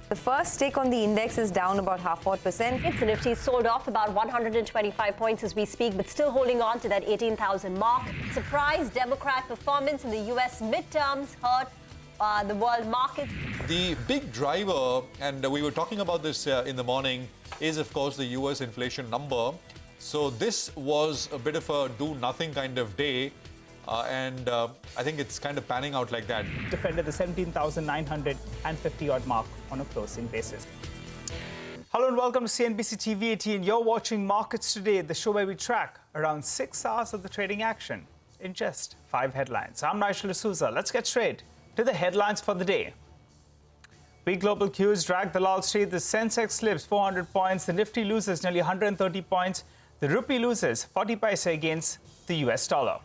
The first tick on the index is down about 0.5%. It's the Nifty sold off about 125 points as we speak, but still holding on to that 18,000 mark. Surprise Democrat performance in the U.S. midterms hurt the world market. The big driver, and we were talking about this in the morning, is of course the U.S. inflation number. So this was a bit of a do-nothing kind of day. And I think it's kind of panning out like that. Defended the 17,950 odd mark on a closing basis. Hello and welcome to CNBC-TV18. You're watching Markets Today, the show where we track around 6 hours of the trading action in just 5 headlines. I'm Nigel D'Souza. Let's get straight to the headlines for the day. Big global cues drag the Wall Street. The sensex slips 400 points. The Nifty loses nearly 130 points. The rupee loses 40 paise against the US dollar.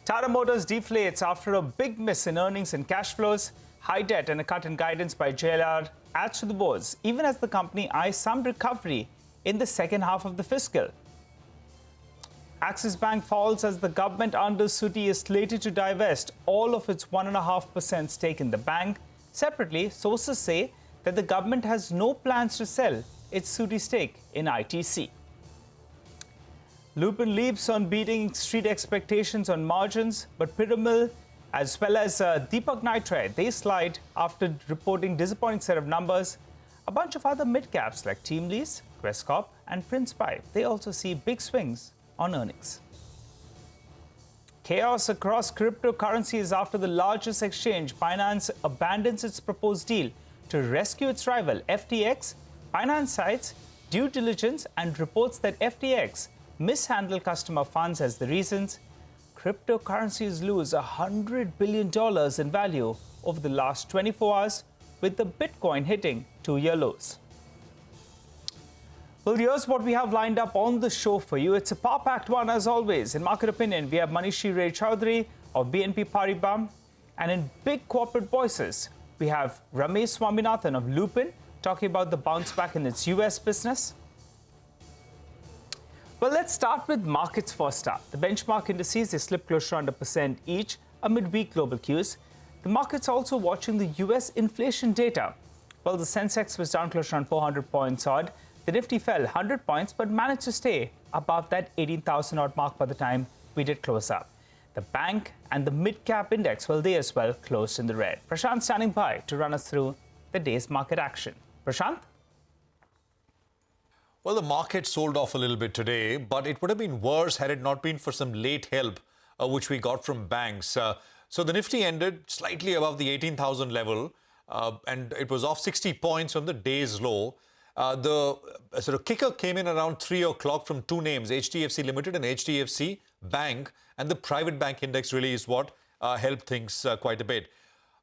Tata Motors deflates after a big miss in earnings and cash flows. High debt and a cut in guidance by JLR adds to the woes, even as the company eyes some recovery in the second half of the fiscal. Axis Bank falls as the government under Sooty is slated to divest all of its 1.5% stake in the bank. Separately, sources say that the government has no plans to sell its Sooty stake in ITC. Lupin leaps on beating street expectations on margins, but Pyramid as well as Deepak Nitrite, they slide after reporting disappointing set of numbers. A bunch of other mid-caps like Teamlease, Questcorp and Prince5, they also see big swings on earnings. Chaos across cryptocurrencies after the largest exchange, Binance, abandons its proposed deal to rescue its rival, FTX. Binance cites due diligence and reports that FTX mishandled customer funds as the reasons. Cryptocurrencies lose $100 billion in value over the last 24 hours, with the Bitcoin hitting 2-year lows. Well, here's what we have lined up on the show for you. It's a power-packed one as always. In market opinion, we have Manishi Ray Chowdhury of BNP Paribas. And in big corporate voices, we have Ramesh Swaminathan of Lupin talking about the bounce back in its US business. Well, let's start with markets first up. The benchmark indices, they slipped close to under 1% each amid weak global cues. The market's also watching the US inflation data. Well, the sensex was down close to around 400 points odd. The Nifty fell 100 points but managed to stay above that 18,000 odd mark by the time we did close up. The bank and the mid-cap index, well, they as well closed in the red. Prashant standing by to run us through the day's market action. Prashant? Well, the market sold off a little bit today, but it would have been worse had it not been for some late help, which we got from banks. So the Nifty ended slightly above the 18,000 level, and it was off 60 points from the day's low. The sort of kicker came in around 3 o'clock from two names, HDFC Limited and HDFC Bank, and the private bank index really is what helped things quite a bit.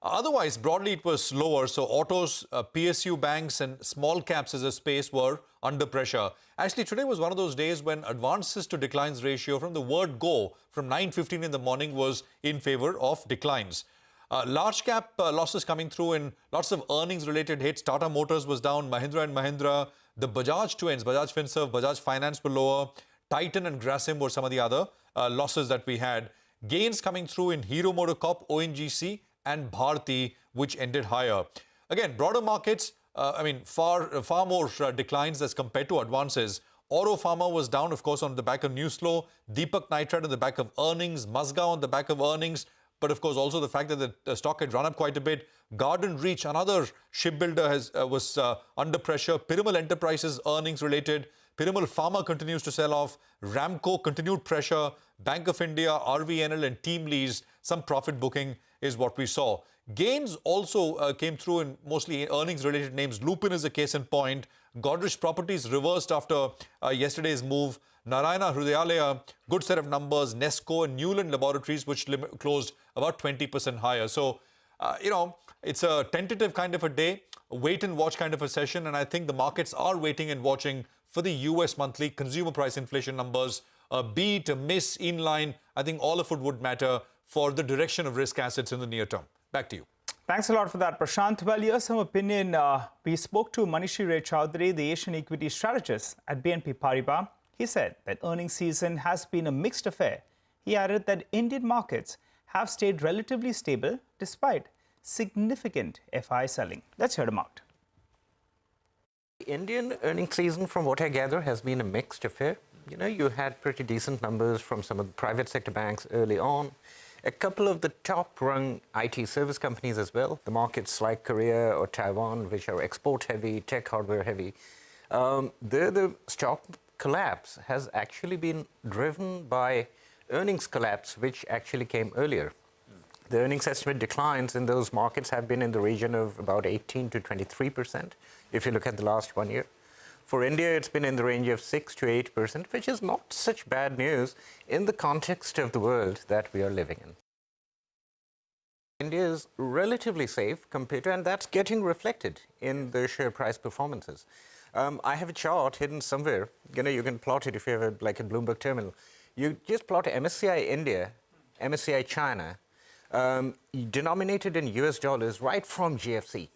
Otherwise, broadly, it was slower. So autos, PSU banks and small caps as a space were under pressure. Actually, today was one of those days when advances to declines ratio from the word go from 9:15 in the morning was in favor of declines. Large cap losses coming through in lots of earnings related hits. Tata Motors was down, Mahindra and Mahindra, the Bajaj twins, Bajaj Finserv, Bajaj Finance were lower, Titan and Grasim were some of the other losses that we had. Gains coming through in Hero MotoCorp, ONGC and Bharti, which ended higher. Again, broader markets, far more declines as compared to advances. Oro Pharma was down, of course, on the back of news flow. Deepak Nitrite on the back of earnings. Mazga on the back of earnings. But, of course, also the fact that the stock had run up quite a bit. Garden Reach, another shipbuilder, was under pressure. Piramal Enterprises, earnings related. Piramal Pharma continues to sell off. Ramco, continued pressure. Bank of India, RVNL and Teamlease, some profit booking is what we saw. Gains also came through in mostly earnings-related names. Lupin is a case in point. Godrej Properties reversed after yesterday's move. Narayana Hrudayalaya, good set of numbers. Nesco and Newland Laboratories, which closed about 20% higher. So, it's a tentative kind of a day, a wait-and-watch kind of a session. And I think the markets are waiting and watching for the US monthly consumer price inflation numbers. A beat, a miss, inline, I think all of it would matter for the direction of risk assets in the near term. Back to you. Thanks a lot for that, Prashant. Well, here's some opinion. We spoke to Manishi Ray Chowdhury, the Asian equity strategist at BNP Paribas. He said that earnings season has been a mixed affair. He added that Indian markets have stayed relatively stable despite significant FI selling. Let's hear him out. Indian earnings season, from what I gather, has been a mixed affair. You know, you had pretty decent numbers from some of the private sector banks early on. A couple of the top-rung IT service companies as well. The markets like Korea or Taiwan, which are export-heavy, tech hardware-heavy, the stock collapse has actually been driven by earnings collapse, which actually came earlier. The earnings estimate declines in those markets have been in the region of about 18 to 23%, if you look at the last 1 year. For India, it's been in the range of 6 to 8%, which is not such bad news in the context of the world that we are living in. India is relatively safe compared to, and that's getting reflected in the share price performances. I have a chart hidden somewhere. You know, you can plot it if you have like a Bloomberg terminal. You just plot MSCI India, MSCI China, denominated in US dollars right from GFC.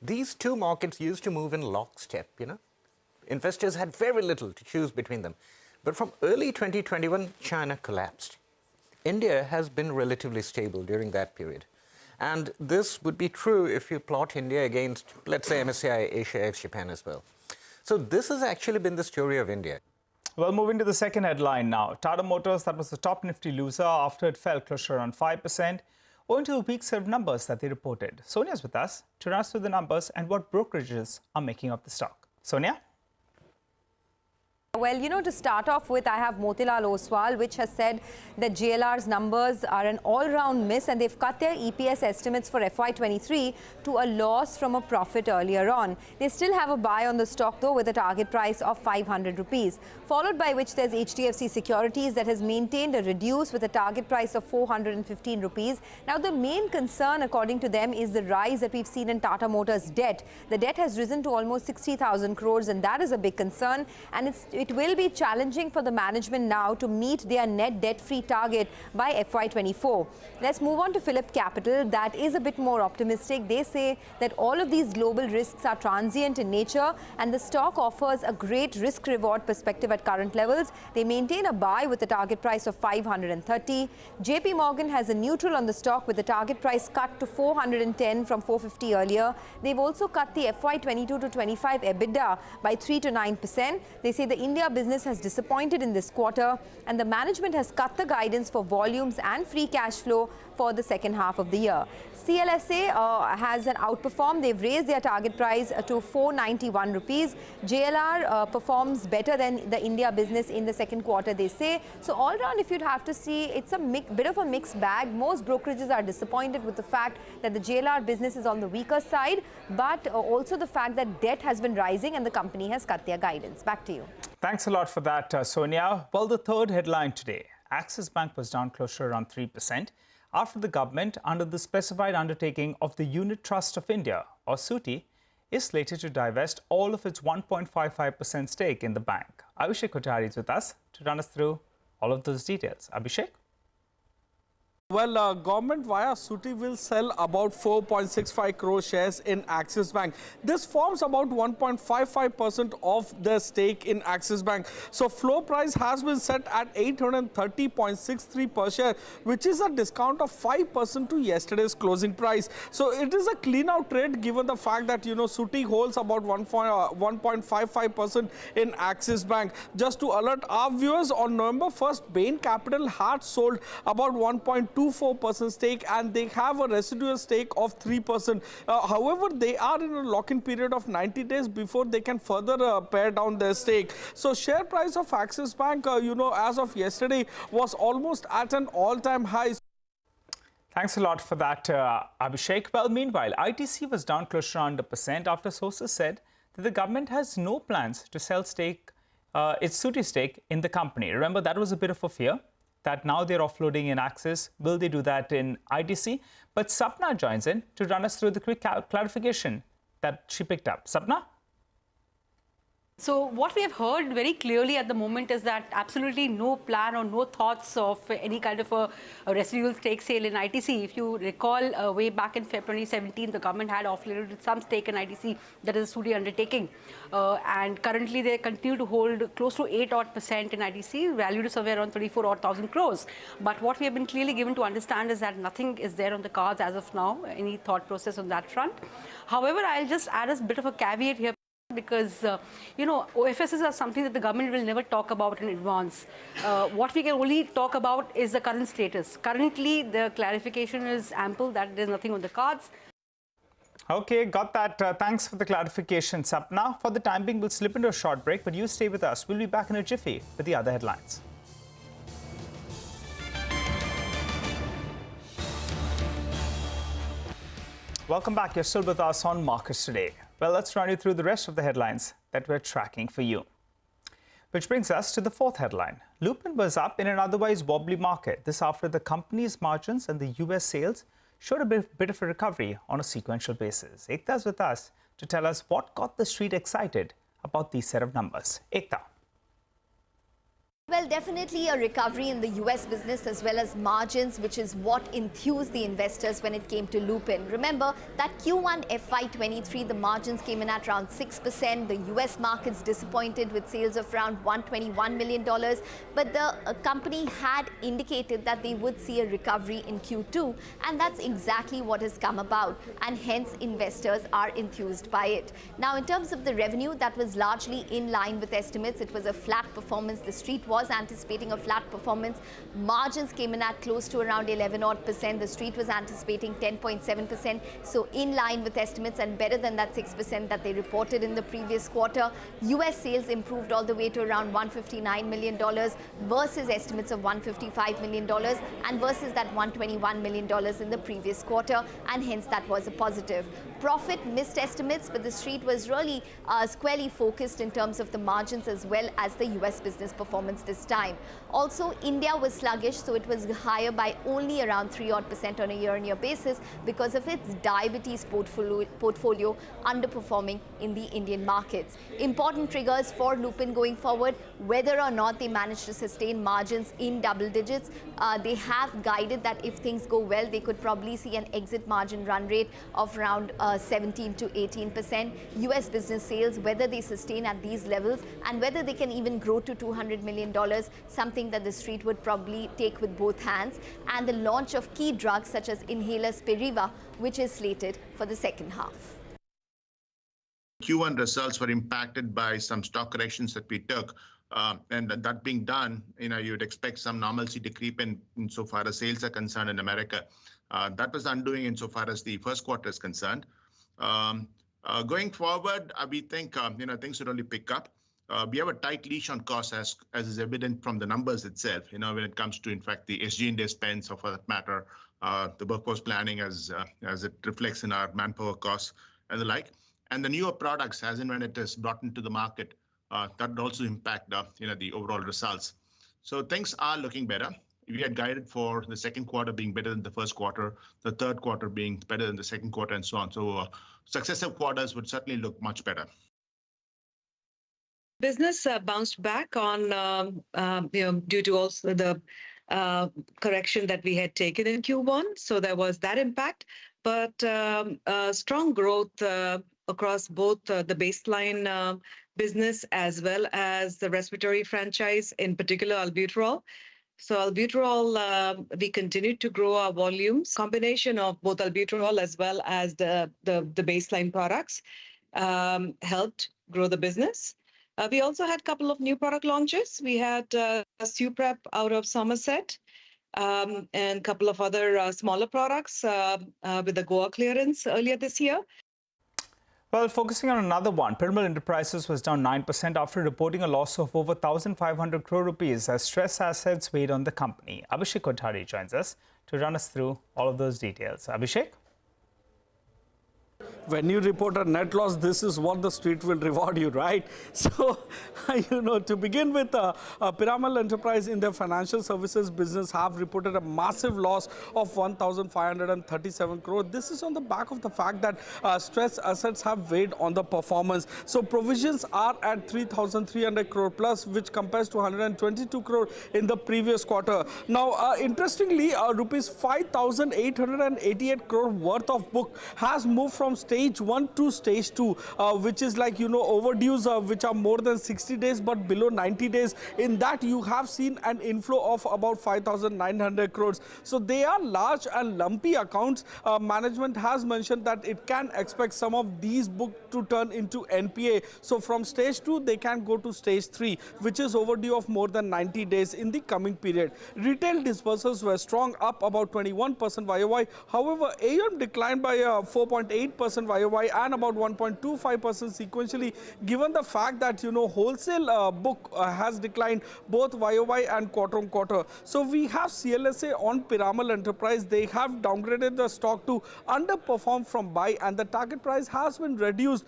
These two markets used to move in lockstep, you know. Investors had very little to choose between them. But from early 2021, China collapsed. India has been relatively stable during that period. And this would be true if you plot India against, let's say, MSCI Asia ex-Japan as well. So this has actually been the story of India. Well, moving to the second headline now. Tata Motors, that was the top Nifty loser after it fell closer around 5%, owing to the weak set of numbers that they reported. Sonia's with us to run us through the numbers and what brokerages are making of the stock. Sonia? Well, you know, to start off with, I have Motilal Oswal, which has said that JLR's numbers are an all-round miss and they've cut their EPS estimates for FY23 to a loss from a profit earlier on. They still have a buy on the stock, though, with a target price of 500 rupees, followed by which there's HDFC Securities that has maintained a reduce with a target price of 415 rupees. Now, the main concern, according to them, is the rise that we've seen in Tata Motors' debt. The debt has risen to almost 60,000 crores, and that is a big concern. And it will be challenging for the management now to meet their net debt-free target by FY24. Let's move on to Phillip Capital. That is a bit more optimistic. They say that all of these global risks are transient in nature and the stock offers a great risk-reward perspective at current levels. They maintain a buy with a target price of 530. JP Morgan has a neutral on the stock with the target price cut to 410 from 450 earlier. They've also cut the FY22 to 25 EBITDA by 3 to 9%. They say the India business has disappointed in this quarter and the management has cut the guidance for volumes and free cash flow for the second half of the year. CLSA has an outperform. They've raised their target price to 491 rupees. JLR performs better than the India business in the second quarter, they say. So all around, if you'd have to see, it's a bit of a mixed bag. Most brokerages are disappointed with the fact that the JLR business is on the weaker side, but also the fact that debt has been rising and the company has cut their guidance. Back to you. Thanks a lot for that, Sonia. Well, the third headline today. Axis Bank was down closer around 3% after the government, under the specified undertaking of the Unit Trust of India, or SUTI, is slated to divest all of its 1.55% stake in the bank. Abhishek Kothari is with us to run us through all of those details. Abhishek? Well, government via SUTI will sell about 4.65 crore shares in Axis Bank. This forms about 1.55% of the stake in Axis Bank. So floor price has been set at 830.63 per share, which is a discount of 5% to yesterday's closing price. So it is a clean out trade given the fact that, you know, SUTI holds about 1.55% in Axis Bank. Just to alert our viewers, on November 1st, Bain Capital had sold about 1.24% stake and they have a residual stake of 3%. However, they are in a lock-in period of 90 days before they can further pare down their stake. So share price of Axis Bank, as of yesterday was almost at an all-time high. Thanks a lot for that, Abhishek. Well, meanwhile, ITC was down close to around 1% after sources said that the government has no plans to sell its SUTI stake in the company. Remember, that was a bit of a fear that now they're offloading in Axis. Will they do that in ITC? But Sapna joins in to run us through the quick clarification that she picked up. Sapna? So what we have heard very clearly at the moment is that absolutely no plan or no thoughts of any kind of a residual stake sale in ITC. If you recall, way back in February 2017, the government had offloaded some stake in ITC, that is a SUTI undertaking. And currently they continue to hold close to 8% in ITC, valued to somewhere around 34,000 crores. But what we have been clearly given to understand is that nothing is there on the cards as of now, any thought process on that front. However, I'll just add a bit of a caveat here. because, OFSs are something that the government will never talk about in advance. What we can only talk about is the current status. Currently, the clarification is ample that there's nothing on the cards. Okay, got that. Thanks for the clarifications. Up now, for the time being, we'll slip into a short break, but you stay with us. We'll be back in a jiffy with the other headlines. Welcome back. You're still with us on Markets Today. Well, let's run you through the rest of the headlines that we're tracking for you. Which brings us to the fourth headline. Lupin was up in an otherwise wobbly market. This after the company's margins and the US sales showed a bit of a recovery on a sequential basis. Ekta's with us to tell us what got the street excited about these set of numbers. Ekta. Well, definitely a recovery in the US business as well as margins, which is what enthused the investors when it came to Lupin. Remember that Q1 FY23, the margins came in at around 6%. The US markets disappointed with sales of around $121 million. But the company had indicated that they would see a recovery in Q2. And that's exactly what has come about. And hence, investors are enthused by it. Now, in terms of the revenue, that was largely in line with estimates. It was a flat performance. The street was anticipating a flat performance. Margins came in at close to around 11%. The street was anticipating 10.7%. So in line with estimates and better than that 6% that they reported in the previous quarter. US sales improved all the way to around $159 million versus estimates of $155 million and versus that $121 million in the previous quarter. And hence that was a positive. Profit missed estimates, but the street was really squarely focused in terms of the margins as well as the US business performance this time. Also, India was sluggish, so it was higher by only around 3% on a year-on-year basis because of its diabetes portfolio underperforming in the Indian markets. Important triggers for Lupin going forward, whether or not they manage to sustain margins in double digits. They have guided that if things go well, they could probably see an exit margin run rate of around 17 to 18%. US business sales, whether they sustain at these levels and whether they can even grow to $200 million, something that the street would probably take with both hands. And the launch of key drugs such as inhaler Spiriva, which is slated for the second half. Q1 results were impacted by some stock corrections that we took. And that being done, you'd expect some normalcy to creep in insofar as sales are concerned in America. That was undoing insofar as the first quarter is concerned. Going forward, we think things should only pick up. We have a tight leash on costs, as is evident from the numbers itself. When it comes to, in fact, the SG&A spends, or for that matter, the workforce planning as it reflects in our manpower costs and the like, and the newer products, as and when it is brought into the market, that would also impact the overall results. So things are looking better. We had guided for the second quarter being better than the first quarter, the third quarter being better than the second quarter, and so on. So successive quarters would certainly look much better. Business bounced back on, due to also the correction that we had taken in Q1. So there was that impact, but strong growth across both the baseline business as well as the respiratory franchise, in particular albuterol. So albuterol, we continued to grow our volumes. Combination of both albuterol as well as the baseline products helped grow the business. We also had a couple of new product launches. We had Suprep out of Somerset and a couple of other smaller products with the Goa clearance earlier this year. Well, focusing on another one, Piramal Enterprises was down 9% after reporting a loss of over 1,500 crore rupees as stress assets weighed on the company. Abhishek Kothari joins us to run us through all of those details. Abhishek? When you report a net loss, this is what the street will reward you, right? So, to begin with, Piramal Enterprise in their financial services business have reported a massive loss of 1,537 crore. This is on the back of the fact that stress assets have weighed on the performance. So, provisions are at 3,300 crore plus, which compares to 122 crore in the previous quarter. Now, interestingly, rupees 5,888 crore worth of book has moved from stage stage 1 to stage 2, which is like, overdues which are more than 60 days but below 90 days. In that, you have seen an inflow of about 5,900 crores. So they are large and lumpy accounts. Management has mentioned that it can expect some of these books to turn into NPA. So from stage 2, they can go to stage 3, which is overdue of more than 90 days in the coming period. Retail disbursements were strong, up about 21% YOY. However, AUM declined by 4.8% YOY and about 1.25% sequentially, given the fact that, wholesale book has declined both YOY and quarter on quarter. So we have CLSA on Piramal Enterprise. They have downgraded the stock to underperform from buy, and the target price has been reduced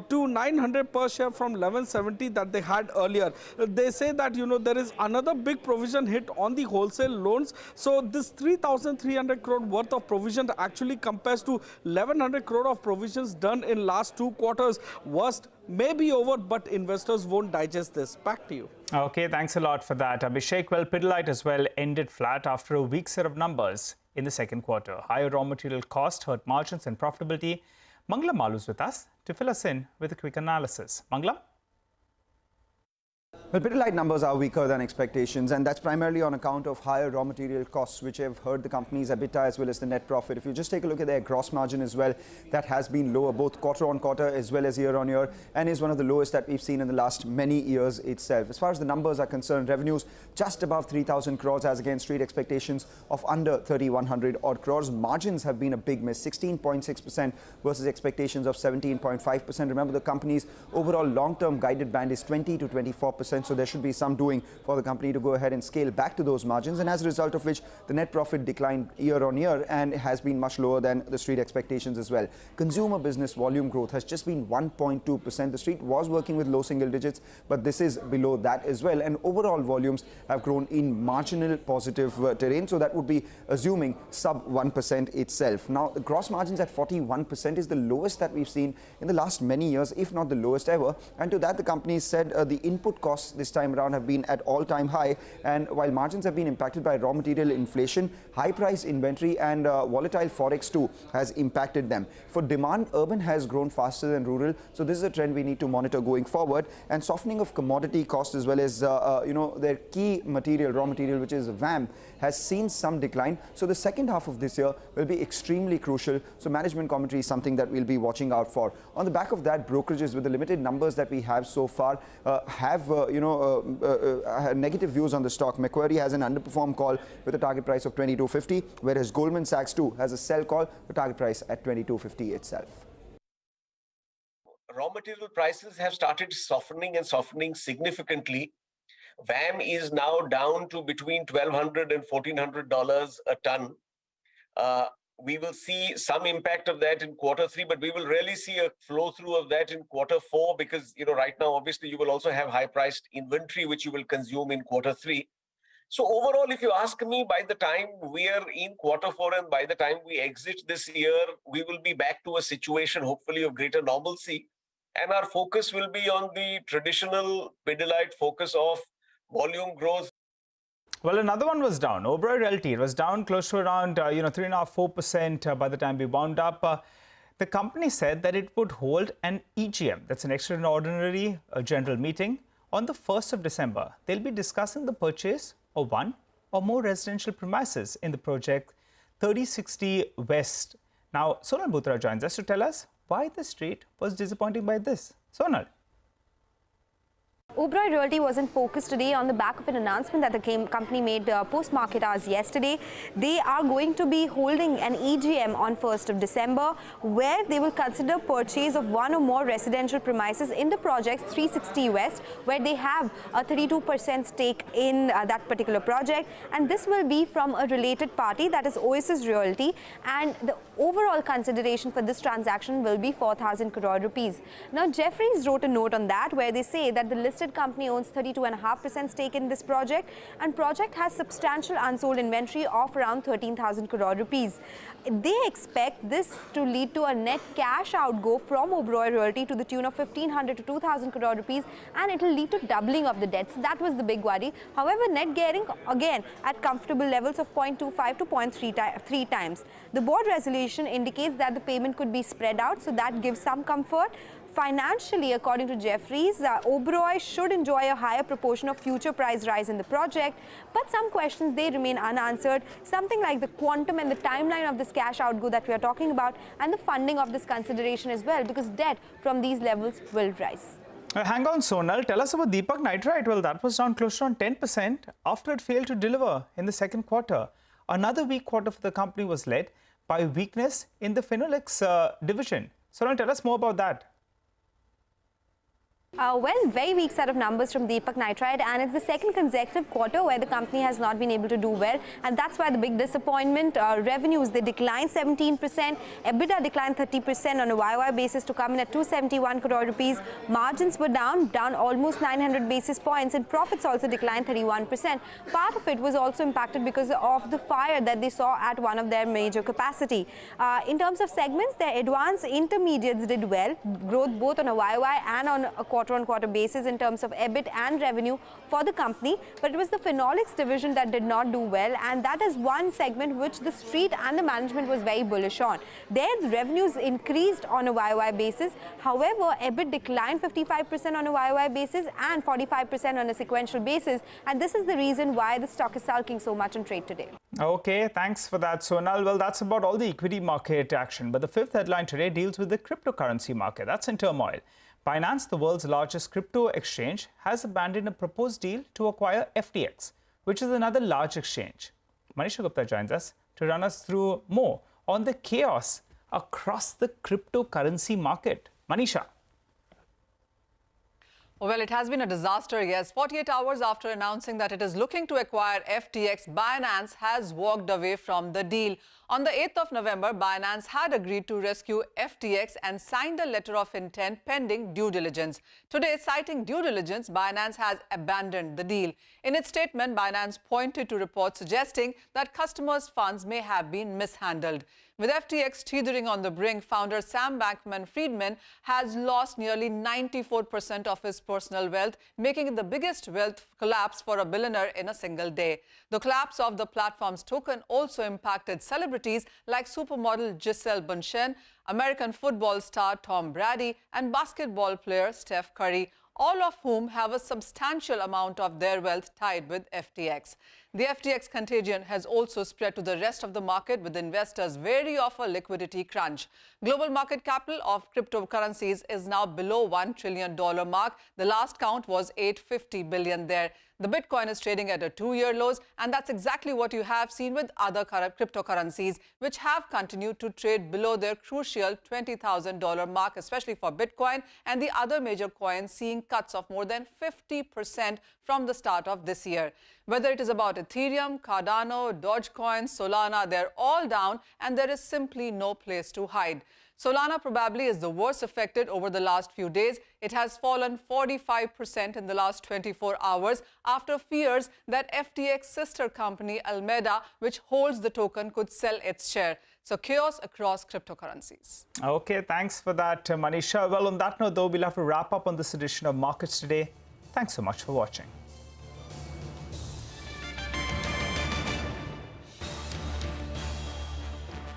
to 900 per share from 1170 that they had earlier. They say that, there is another big provision hit on the wholesale loans. So this 3,300 crore worth of provision actually compares to 1,100 crore of provisions done in last 2 quarters. Worst may be over, but investors won't digest this. Back to you. Okay, thanks a lot for that, Abhishek. Well, Pidilite as well ended flat after a weak set of numbers in the second quarter. Higher raw material cost hurt margins and profitability. Mangala Malu's with us to fill us in with a quick analysis. Mangala? Well, Pidilite numbers are weaker than expectations, and that's primarily on account of higher raw material costs, which have hurt the company's EBITDA as well as the net profit. If you just take a look at their gross margin as well, that has been lower both quarter on quarter as well as year on year, and is one of the lowest that we've seen in the last many years itself. As far as the numbers are concerned, revenues just above 3,000 crores as against street expectations of under 3,100 odd crores. Margins have been a big miss, 16.6% versus expectations of 17.5%. Remember, the company's overall long-term guided band is 20 to 24%. So there should be some doing for the company to go ahead and scale back to those margins, and as a result of which the net profit declined year on year and has been much lower than the street expectations as well. Consumer business volume growth has just been 1.2%. The street was working with low single digits, but this is below that as well, and overall volumes have grown in marginal positive terrain, so that would be assuming sub 1% itself. Now, the gross margins at 41% is the lowest that we've seen in the last many years, if not the lowest ever, and to that the company said the input costs this time around have been at all-time high, and while margins have been impacted by raw material inflation, high price inventory and volatile forex too has impacted them. For demand, urban has grown faster than rural, so this is a trend we need to monitor going forward, and softening of commodity costs as well as their key material, raw material, which is VAM, has seen some decline. So the second half of this year will be extremely crucial. So management commentary is something that we'll be watching out for. On the back of that, brokerages with the limited numbers that we have so far have negative views on the stock. Macquarie has an underperform call with a target price of 22.50, whereas Goldman Sachs too has a sell call with target price at 22.50 itself. Raw material prices have started softening and softening significantly. VAM is now down to between $1,200 and $1,400 a ton. We will see some impact of that in quarter 3, but we will really see a flow through of that in quarter 4 because, right now, obviously, you will also have high priced inventory, which you will consume in quarter 3. So overall, if you ask me, by the time we are in quarter 4 and by the time we exit this year, we will be back to a situation, hopefully, of greater normalcy. And our focus will be on the traditional Pidilite focus of volume growth. Well, another one was down. Oberoi Realty, it was down close to around 3.5–4% by the time we wound up. The company said that it would hold an EGM, that's an extraordinary general meeting, on the 1st of December. They'll be discussing the purchase of one or more residential premises in the project 3060 West. Now, Sonal Bhutra joins us to tell us why the street was disappointed by this. Sonal. Oberoi Realty was in focus today on the back of an announcement that the company made post-market hours yesterday. They are going to be holding an EGM on 1st of December where they will consider purchase of one or more residential premises in the project 360 West, where they have a 32% stake in that particular project, and this will be from a related party, that is Oasis Realty, and the overall consideration for this transaction will be 4,000 crore rupees. Now, Jefferies wrote a note on that where they say that the listed company owns 32.5% stake in this project, and project has substantial unsold inventory of around 13,000 crore rupees. They expect this to lead to a net cash outgo from Oberoi Realty to the tune of 1,500 to 2,000 crore rupees, and it will lead to doubling of the debts. That was the big worry. However, net gearing again at comfortable levels of 0.25 to 0.3 times. The board resolution situation indicates that the payment could be spread out, so that gives some comfort. Financially, according to Jefferies, Oberoi should enjoy a higher proportion of future price rise in the project, but some questions, they remain unanswered. Something like the quantum and the timeline of this cash outgo that we are talking about, and the funding of this consideration as well, because debt from these levels will rise. Hang on, Sonal. Tell us about Deepak Nitrite. Well, that was down close to around 10% after it failed to deliver in the second quarter. Another weak quarter for the company was led by weakness in the phenolics division. Sonal, tell us more about that. Well, very weak set of numbers from Deepak Nitrite, and it's the second consecutive quarter where the company has not been able to do well, and that's why the big disappointment. Revenues, they declined 17%, EBITDA declined 30% on a YOY basis to come in at 271 crore rupees. Margins were down almost 900 basis points, and profits also declined 31%. Part of it was also impacted because of the fire that they saw at one of their major capacity. In terms of segments, their advanced intermediates did well, growth both on a YOY and on a quarter-on-quarter basis in terms of EBIT and revenue for the company, but it was the phenolics division that did not do well, and that is one segment which the street and the management was very bullish on. Their revenues increased on a YOY basis. However, EBIT declined 55% on a YOY basis and 45% on a sequential basis, and this is the reason why the stock is sulking so much on trade today. Okay, thanks for that, Sonal. Well, that's about all the equity market action, but the fifth headline today deals with the cryptocurrency market. That's in turmoil. Binance, the world's largest crypto exchange, has abandoned a proposed deal to acquire FTX, which is another large exchange. Manisha Gupta joins us to run us through more on the chaos across the cryptocurrency market. Manisha. Well, it has been a disaster, yes. 48 hours after announcing that it is looking to acquire FTX, Binance has walked away from the deal. On the 8th of November, Binance had agreed to rescue FTX and signed a letter of intent pending due diligence. Today, citing due diligence, Binance has abandoned the deal. In its statement, Binance pointed to reports suggesting that customers' funds may have been mishandled. With FTX teetering on the brink, founder Sam Bankman-Friedman has lost nearly 94% of his personal wealth, making it the biggest wealth collapse for a billionaire in a single day. The collapse of the platform's token also impacted celebrities like supermodel Gisele Bündchen, American football star Tom Brady, and basketball player Steph Curry, all of whom have a substantial amount of their wealth tied with FTX. The FTX contagion has also spread to the rest of the market, with investors wary of a liquidity crunch. Global market capital of cryptocurrencies is now below $1 trillion mark. The last count was $850 billion there. The Bitcoin is trading at a two-year lows, and that's exactly what you have seen with other cryptocurrencies, which have continued to trade below their crucial $20,000 mark, especially for Bitcoin, and the other major coins seeing cuts of more than 50% from the start of this year. Whether it is about Ethereum, Cardano, Dogecoin, Solana, they're all down, and there is simply no place to hide. Solana probably is the worst affected over the last few days. It has fallen 45% in the last 24 hours after fears that FTX sister company Alameda, which holds the token, could sell its share. So chaos across cryptocurrencies. Okay, thanks for that, Manisha. Well, on that note, though, we'll have to wrap up on this edition of Markets Today. Thanks so much for watching.